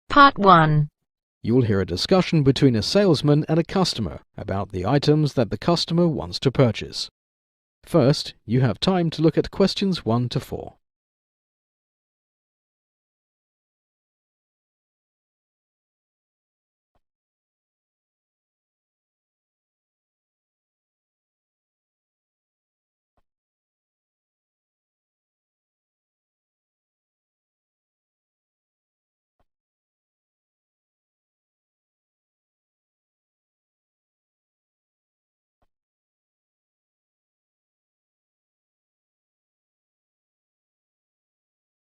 Part 1. You'll hear a discussion between a salesman and a customer about the items that the customer wants to purchase. First, you have time to look at questions 1 to 4.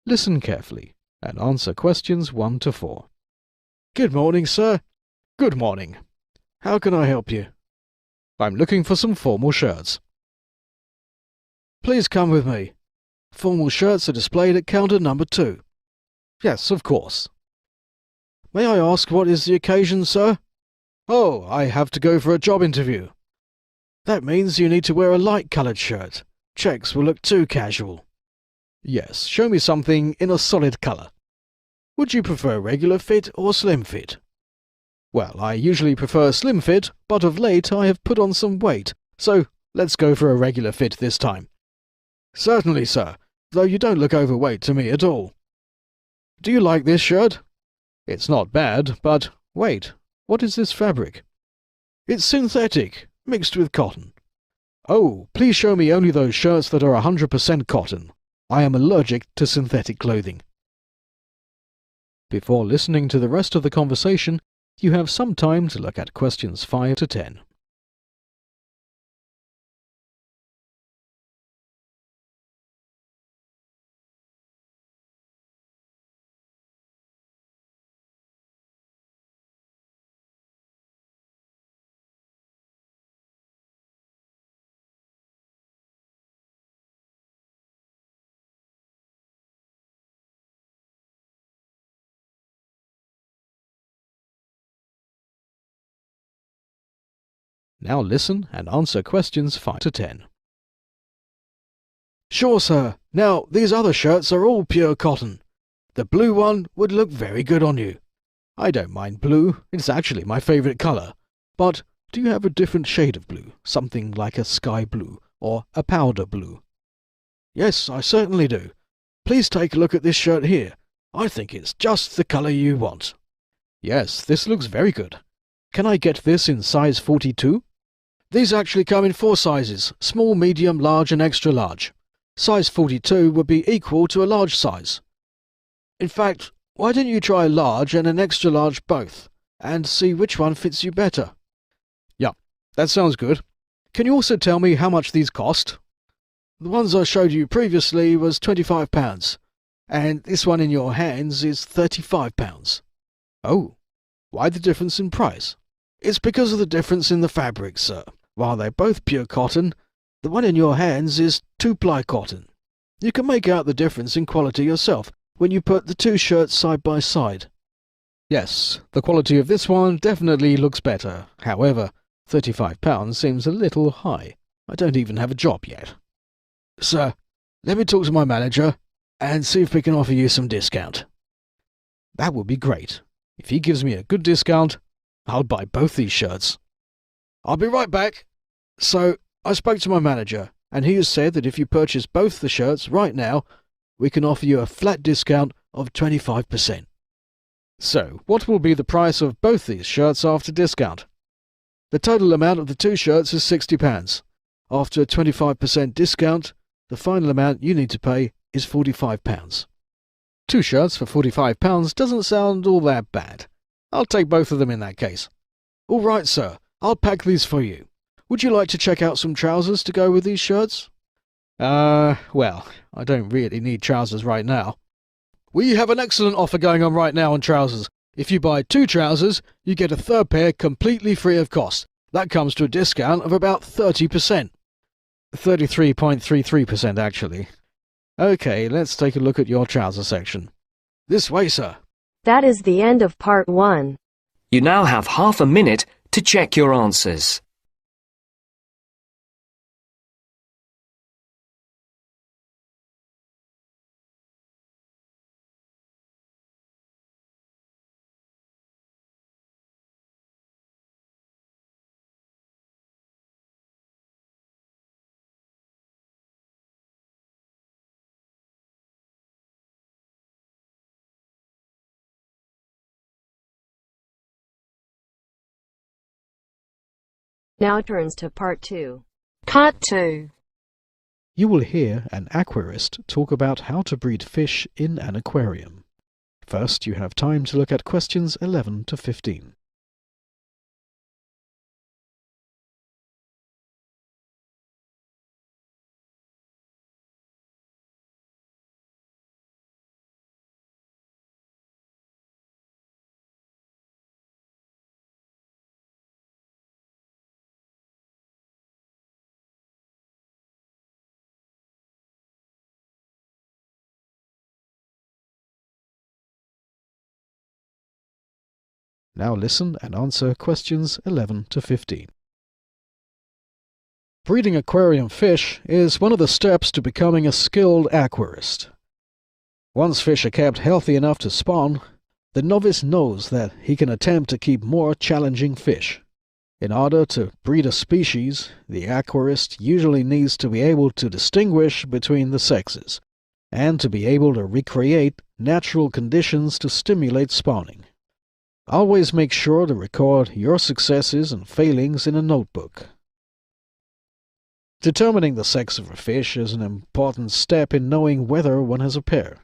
Listen carefully and answer questions 1 to 4. Good morning, sir. Good morning. How can I help you? I'm looking for some formal shirts. Please come with me. Formal shirts are displayed at counter number 2. Yes, of course. May I ask what is the occasion, sir? Oh, I have to go for a job interview. That means you need to wear a light-coloured shirt. Checks will look too casual. Yes, show me something in a solid colour. Would you prefer regular fit or slim fit? Well, I usually prefer slim fit, but of late I have put on some weight, so let's go for a regular fit this time. Certainly, sir, though you don't look overweight to me at all. Do you like this shirt? It's not bad, but wait, what is this fabric? It's synthetic, mixed with cotton. Oh, please show me only those shirts that are 100% cotton. I am allergic to synthetic clothing. Before listening to the rest of the conversation, you have some time to look at questions 5 to 10. Now listen and answer questions 5 to 10. Sure, sir. Now, these other shirts are all pure cotton. The blue one would look very good on you. I don't mind blue, it's actually my favourite colour. But do you have a different shade of blue, something like a sky blue or a powder blue? Yes, I certainly do. Please take a look at this shirt here. I think it's just the colour you want. Yes, this looks very good. Can I get this in size 42? These actually come in 4 sizes, small, medium, large and extra large. Size 42 would be equal to a large size. In fact, why don't you try a large and an extra large both, and see which one fits you better? Yeah, that sounds good. Can you also tell me how much these cost? The ones I showed you previously was £25, and this one in your hands is £35. Oh, why the difference in price? It's because of the difference in the fabric, sir. While they're both pure cotton, the one in your hands is 2-ply cotton. You can make out the difference in quality yourself when you put the 2 shirts side by side. Yes, the quality of this one definitely looks better. However, £35 seems a little high. I don't even have a job yet. Sir, let me talk to my manager and see if we can offer you some discount. That would be great. If he gives me a good discount, I'll buy both these shirts. I'll be right back. So, I spoke to my manager, and he has said that if you purchase both the shirts right now, we can offer you a flat discount of 25%. So, what will be the price of both these shirts after discount? The total amount of the 2 shirts is £60. After a 25% discount, the final amount you need to pay is £45. 2 shirts for £45 doesn't sound all that bad. I'll take both of them in that case. All right, sir. I'll pack these for you. Would you like to check out some trousers to go with these shirts? Well, I don't really need trousers right now. We have an excellent offer going on right now on trousers. If you buy 2 trousers, you get a 3rd pair completely free of cost. That comes to a discount of about 30%. 33.33% actually. Okay, let's take a look at your trouser section. This way, sir. That is the end of part 1. You now have half a minute to check your answers. Now turns to Part 2. Part 2. You will hear an aquarist talk about how to breed fish in an aquarium. First, you have time to look at questions 11 to 15. Now listen and answer questions 11 to 15. Breeding aquarium fish is one of the steps to becoming a skilled aquarist. Once fish are kept healthy enough to spawn, the novice knows that he can attempt to keep more challenging fish. In order to breed a species, the aquarist usually needs to be able to distinguish between the sexes, and to be able to recreate natural conditions to stimulate spawning. Always make sure to record your successes and failings in a notebook. Determining the sex of a fish is an important step in knowing whether one has a pair.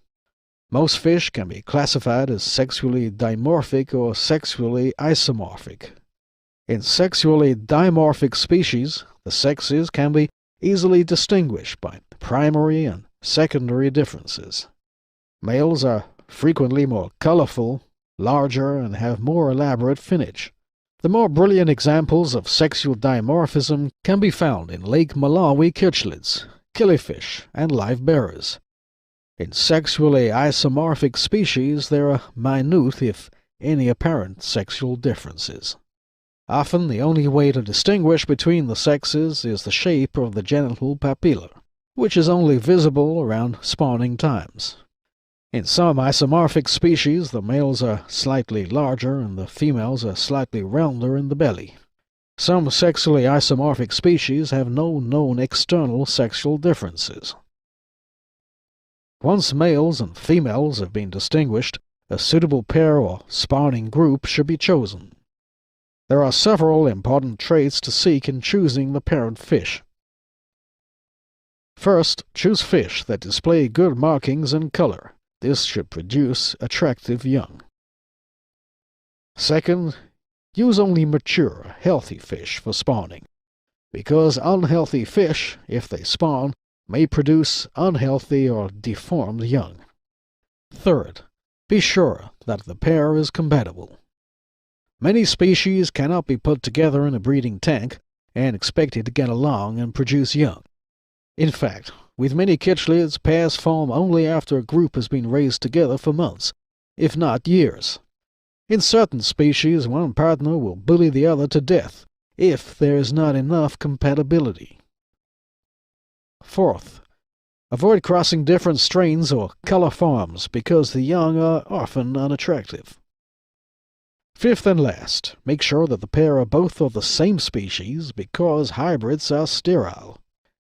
Most fish can be classified as sexually dimorphic or sexually isomorphic. In sexually dimorphic species, the sexes can be easily distinguished by primary and secondary differences. Males are frequently more colorful, larger, and have more elaborate finnage. The more brilliant examples of sexual dimorphism can be found in Lake Malawi cichlids, killifish, and live bearers. In sexually isomorphic species, there are minute, if any, apparent sexual differences. Often the only way to distinguish between the sexes is the shape of the genital papilla, which is only visible around spawning times. In some isomorphic species, the males are slightly larger and the females are slightly rounder in the belly. Some sexually isomorphic species have no known external sexual differences. Once males and females have been distinguished, a suitable pair or spawning group should be chosen. There are several important traits to seek in choosing the parent fish. First, choose fish that display good markings and color. This should produce attractive young. Second, use only mature, healthy fish for spawning, because unhealthy fish, if they spawn, may produce unhealthy or deformed young. Third, be sure that the pair is compatible. Many species cannot be put together in a breeding tank and expected to get along and produce young. In fact, with many cichlids, pairs form only after a group has been raised together for months, if not years. In certain species, one partner will bully the other to death if there is not enough compatibility. Fourth, avoid crossing different strains or color forms because the young are often unattractive. Fifth and last, make sure that the pair are both of the same species because hybrids are sterile.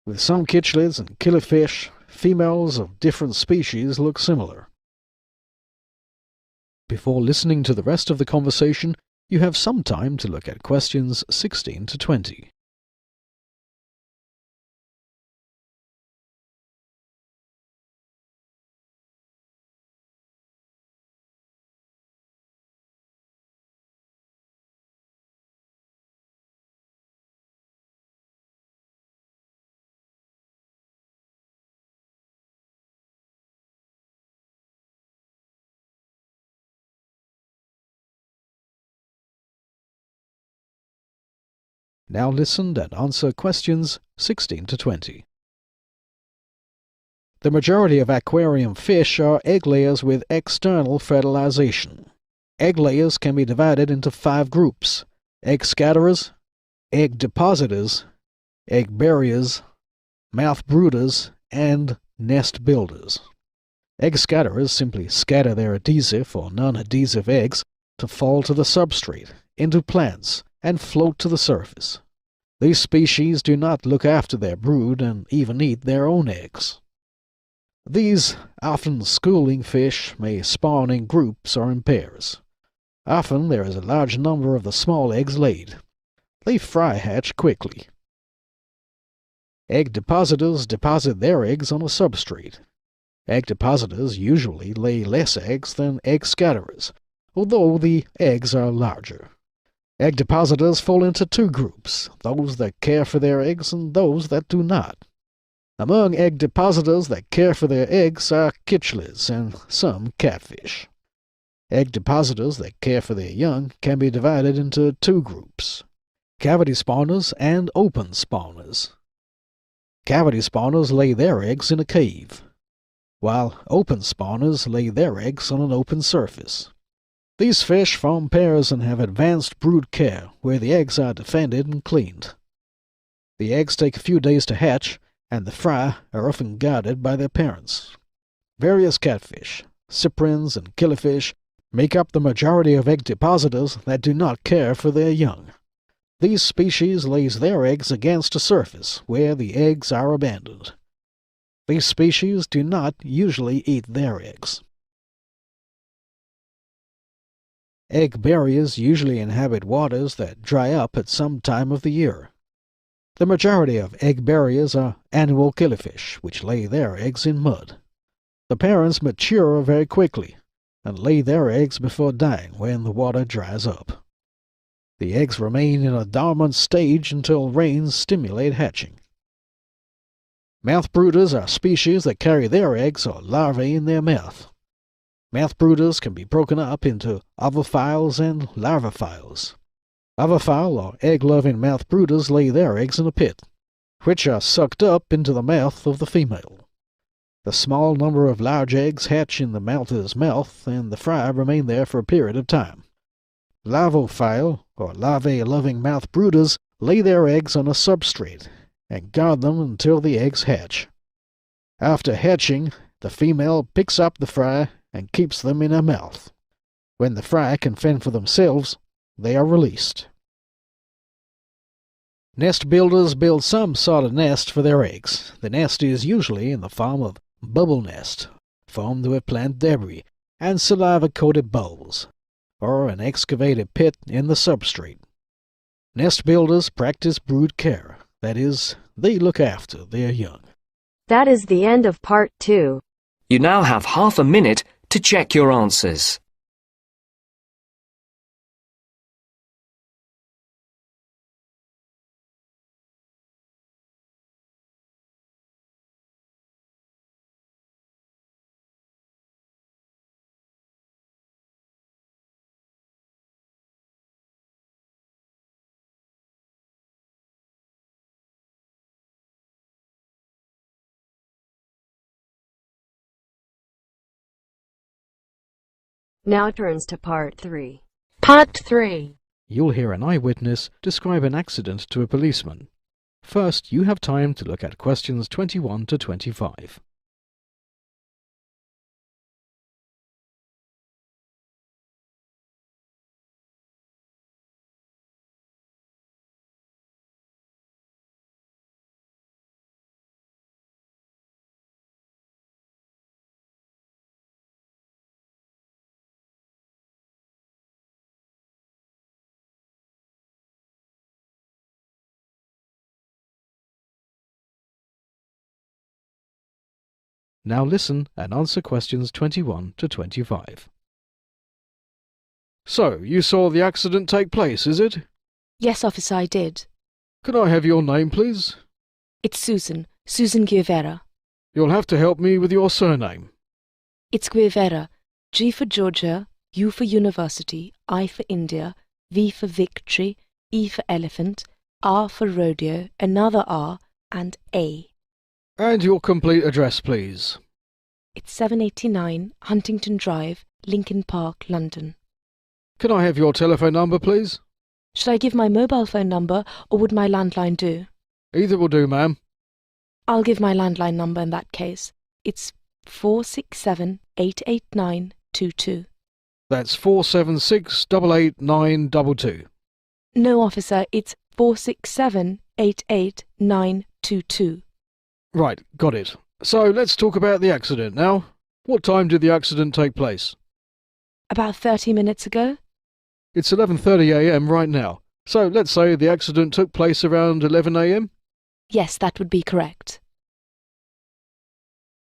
With some cichlids and killifish, females of different species look similar. Before listening to the rest of the conversation, you have some time to look at questions 16 to 20. Now listen and answer questions 16 to 20. The majority of aquarium fish are egg layers with external fertilization. Egg layers can be divided into 5 groups: egg scatterers, egg depositors, egg barriers, mouth brooders, and nest builders. Egg scatterers simply scatter their adhesive or non-adhesive eggs to fall to the substrate, into plants, and float to the surface. These species do not look after their brood and even eat their own eggs. These, often schooling fish, may spawn in groups or in pairs. Often there is a large number of the small eggs laid. they fry hatch quickly. Egg depositors deposit their eggs on a substrate. Egg depositors usually lay less eggs than egg scatterers, although the eggs are larger. Egg depositors fall into two groups, those that care for their eggs and those that do not. Among egg depositors that care for their eggs are kitchlids and some catfish. Egg depositors that care for their young can be divided into two groups: cavity spawners and open spawners. Cavity spawners lay their eggs in a cave, while open spawners lay their eggs on an open surface. These fish form pairs and have advanced brood care, where the eggs are defended and cleaned. The eggs take a few days to hatch, and the fry are often guarded by their parents. Various catfish, cyprins, and killifish make up the majority of egg depositors that do not care for their young. These species lay their eggs against a surface where the eggs are abandoned. These species do not usually eat their eggs. Egg barriers usually inhabit waters that dry up at some time of the year. The majority of egg barriers are annual killifish, which lay their eggs in mud. The parents mature very quickly and lay their eggs before dying when the water dries up. The eggs remain in a dormant stage until rains stimulate hatching. Mouth brooders are species that carry their eggs or larvae in their mouth. Mouth brooders can be broken up into ovophiles and larvaphiles. Ovophile or egg-loving mouth brooders lay their eggs in a pit, which are sucked up into the mouth of the female. The small number of large eggs hatch in the mouther's mouth, and the fry remain there for a period of time. Larvophile, or larvae-loving mouth brooders, lay their eggs on a substrate and guard them until the eggs hatch. After hatching, the female picks up the fry and keeps them in her mouth. When the fry can fend for themselves, they are released. Nest builders build some sort of nest for their eggs. The nest is usually in the form of bubble nest, formed with plant debris and saliva-coated bowls, or an excavated pit in the substrate. Nest builders practice brood care, that is, they look after their young. That is the end of part 2. You now have half a minute to check your answers. Now turns to part 3. Part 3. You'll hear an eyewitness describe an accident to a policeman. First, you have time to look at questions 21 to 25. Now listen and answer questions 21 to 25. So, you saw the accident take place, is it? Yes, officer, I did. Could I have your name, please? It's Susan Guevara. You'll have to help me with your surname. It's Guevara. G for Georgia, U for University, I for India, V for Victory, E for Elephant, R for Rodeo, another R, and A. And your complete address, please. It's 789 Huntington Drive, Lincoln Park, London. Can I have your telephone number, please? Should I give my mobile phone number, or would my landline do? Either will do, ma'am. I'll give my landline number in that case. It's 467-889-22. That's 476-88922. No, officer, it's 467-88922. Right, got it. So let's talk about the accident now. What time did the accident take place? About 30 minutes ago? It's 11:30 a.m. right now, So let's say the accident took place around 11 a.m. Yes, that would be correct.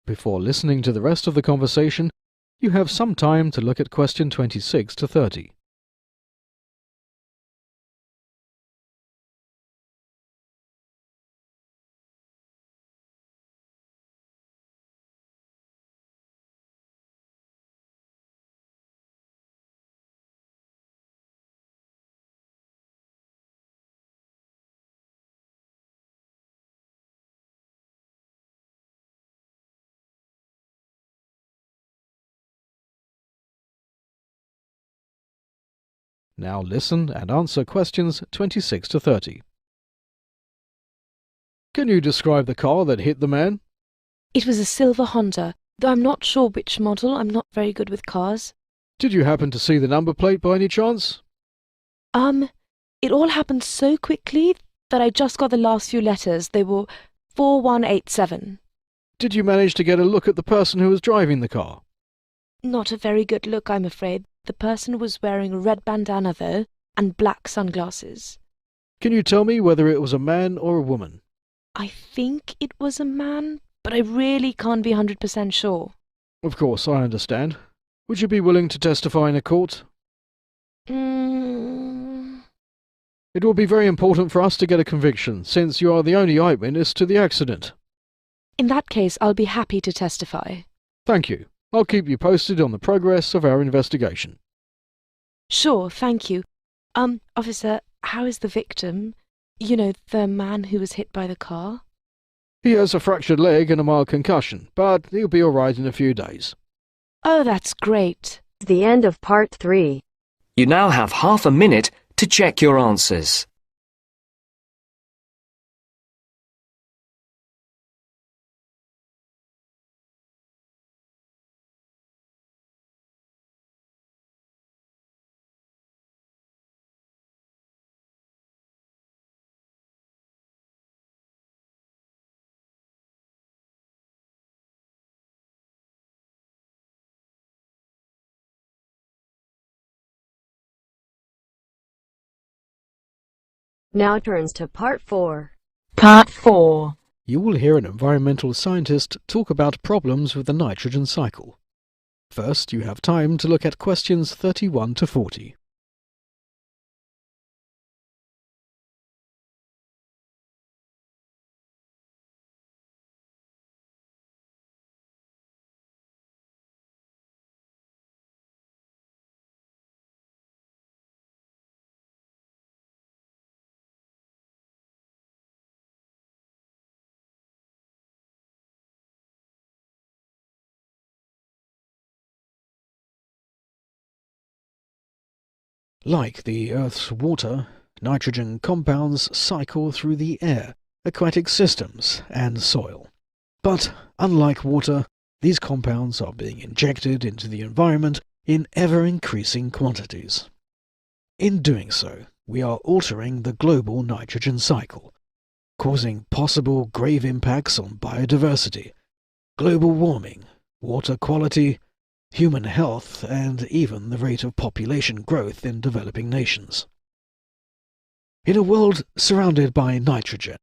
Before listening to the rest of the conversation, you have some time to look at question 26 to 30. Now listen and answer questions 26 to 30. Can you describe the car that hit the man? It was a silver Honda, though I'm not sure which model. I'm not very good with cars. Did you happen to see the number plate by any chance? It all happened so quickly that I just got the last few letters. They were 4187. Did you manage to get a look at the person who was driving the car? Not a very good look, I'm afraid. The person was wearing a red bandana, though, and black sunglasses. Can you tell me whether it was a man or a woman? I think it was a man, but I really can't be 100% sure. Of course, I understand. Would you be willing to testify in a court? It will be very important for us to get a conviction, since you are the only eyewitness to the accident. In that case, I'll be happy to testify. Thank you. I'll keep you posted on the progress of our investigation. Sure, thank you. Officer, how is the victim? You know, the man who was hit by the car? He has a fractured leg and a mild concussion, but he'll be all right in a few days. Oh, that's great. The end of part 3. You now have half a minute to check your answers. Now turns to part 4. Part 4. You will hear an environmental scientist talk about problems with the nitrogen cycle. First, you have time to look at questions 31 to 40. Like the Earth's water, nitrogen compounds cycle through the air, aquatic systems, and soil. But, unlike water, these compounds are being injected into the environment in ever-increasing quantities. In doing so, we are altering the global nitrogen cycle, causing possible grave impacts on biodiversity, global warming, water quality, human health, and even the rate of population growth in developing nations. In a world surrounded by nitrogen,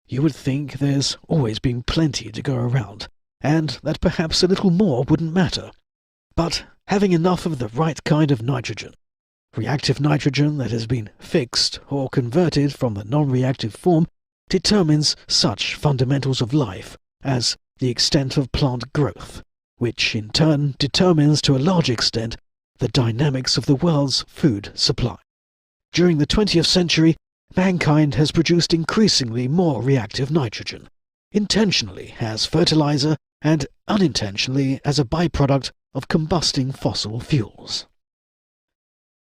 you would think there's always been plenty to go around, and that perhaps a little more wouldn't matter. But having enough of the right kind of nitrogen, reactive nitrogen that has been fixed or converted from the non-reactive form, determines such fundamentals of life as the extent of plant growth, which in turn determines to a large extent the dynamics of the world's food supply. During the 20th century, mankind has produced increasingly more reactive nitrogen, intentionally as fertilizer and unintentionally as a byproduct of combusting fossil fuels.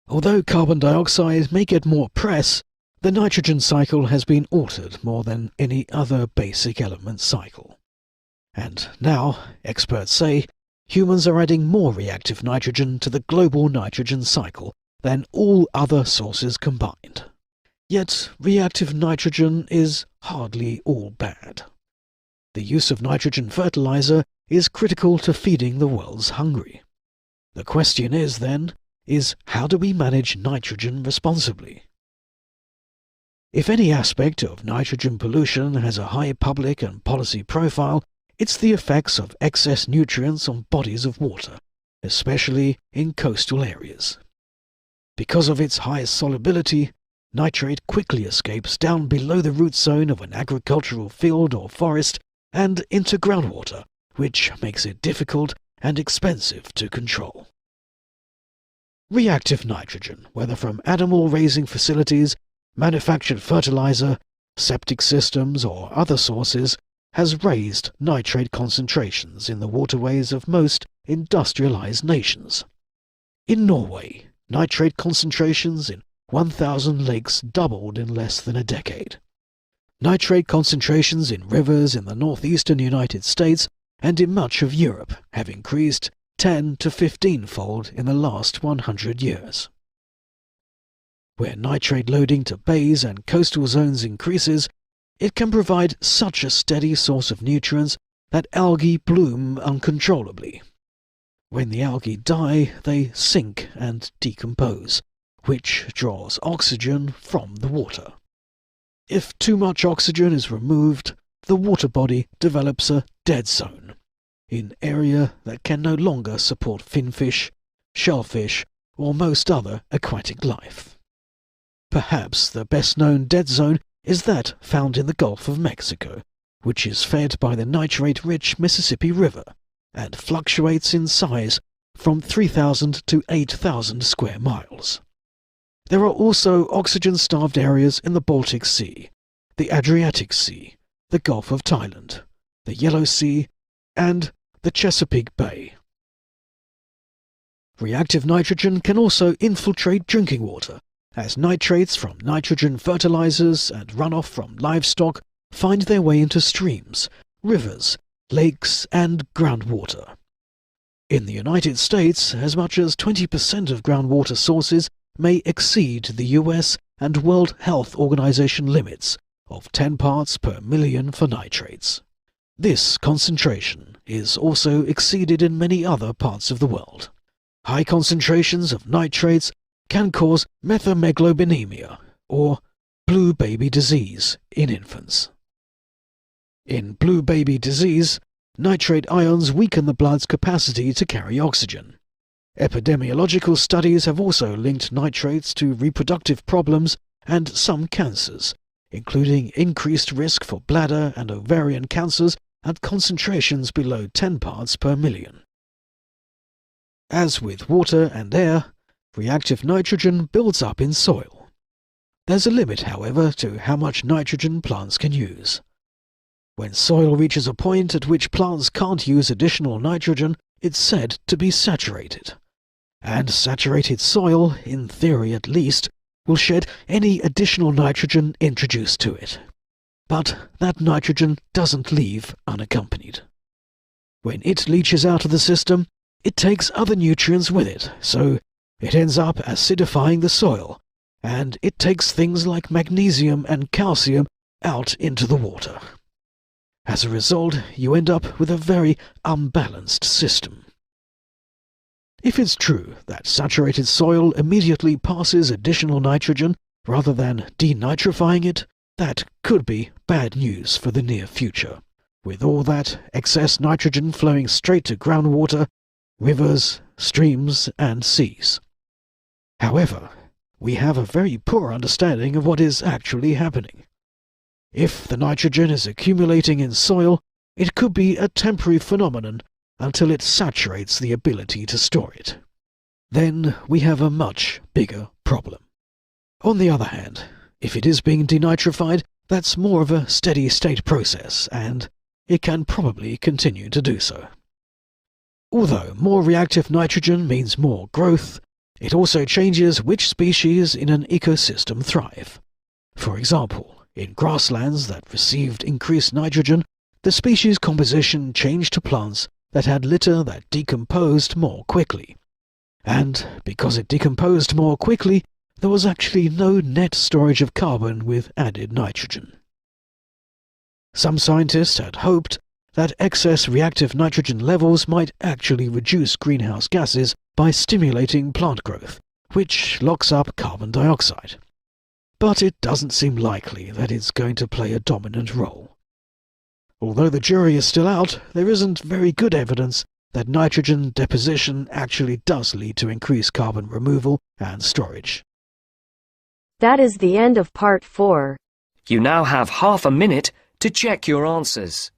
Although carbon dioxide may get more press, the nitrogen cycle has been altered more than any other basic element cycle. And now, experts say, humans are adding more reactive nitrogen to the global nitrogen cycle than all other sources combined. Yet, reactive nitrogen is hardly all bad. The use of nitrogen fertilizer is critical to feeding the world's hungry. The question is, then, how do we manage nitrogen responsibly? If any aspect of nitrogen pollution has a high public and policy profile, it's the effects of excess nutrients on bodies of water, especially in coastal areas. Because of its high solubility, nitrate quickly escapes down below the root zone of an agricultural field or forest and into groundwater, which makes it difficult and expensive to control. Reactive nitrogen, whether from animal raising facilities, manufactured fertilizer, septic systems or other sources, has raised nitrate concentrations in the waterways of most industrialized nations. In Norway, nitrate concentrations in 1,000 lakes doubled in less than a decade. Nitrate concentrations in rivers in the northeastern United States and in much of Europe have increased 10 to 15-fold in the last 100 years. Where nitrate loading to bays and coastal zones increases, it can provide such a steady source of nutrients that algae bloom uncontrollably. When the algae die, they sink and decompose, which draws oxygen from the water. If too much oxygen is removed, the water body develops a dead zone, in area that can no longer support finfish, shellfish, or most other aquatic life. Perhaps the best-known dead zone is that found in the Gulf of Mexico, which is fed by the nitrate-rich Mississippi River and fluctuates in size from 3,000 to 8,000 square miles. There are also oxygen-starved areas in the Baltic Sea, the Adriatic Sea, the Gulf of Thailand, the Yellow Sea, and the Chesapeake Bay. Reactive nitrogen can also infiltrate drinking water, as nitrates from nitrogen fertilizers and runoff from livestock find their way into streams, rivers, lakes, and groundwater. In the United States, as much as 20% of groundwater sources may exceed the US and World Health Organization limits of 10 parts per million for nitrates. This concentration is also exceeded in many other parts of the world. High concentrations of nitrates can cause methemoglobinemia, or blue baby disease, in infants. In blue baby disease, nitrate ions weaken the blood's capacity to carry oxygen. Epidemiological studies have also linked nitrates to reproductive problems and some cancers, including increased risk for bladder and ovarian cancers at concentrations below 10 parts per million. As with water and air, reactive nitrogen builds up in soil. There's a limit, however, to how much nitrogen plants can use. When soil reaches a point at which plants can't use additional nitrogen, it's said to be saturated. And saturated soil, in theory at least, will shed any additional nitrogen introduced to it. But that nitrogen doesn't leave unaccompanied. When it leaches out of the system, it takes other nutrients with it, so it ends up acidifying the soil, and it takes things like magnesium and calcium out into the water. As a result, you end up with a very unbalanced system. If it's true that saturated soil immediately passes additional nitrogen rather than denitrifying it, that could be bad news for the near future, with all that excess nitrogen flowing straight to groundwater, rivers, streams, and seas. However, we have a very poor understanding of what is actually happening. If the nitrogen is accumulating in soil, it could be a temporary phenomenon until it saturates the ability to store it. Then we have a much bigger problem. On the other hand, if it is being denitrified, that's more of a steady-state process, and it can probably continue to do so. Although more reactive nitrogen means more growth, it also changes which species in an ecosystem thrive. For example, in grasslands that received increased nitrogen, the species composition changed to plants that had litter that decomposed more quickly. And because it decomposed more quickly, there was actually no net storage of carbon with added nitrogen. Some scientists had hoped that excess reactive nitrogen levels might actually reduce greenhouse gases by stimulating plant growth, which locks up carbon dioxide. but it doesn't seem likely that it's going to play a dominant role. Although the jury is still out, there isn't very good evidence that nitrogen deposition actually does lead to increased carbon removal and storage. That is the end of part 4. You now have half a minute to check your answers.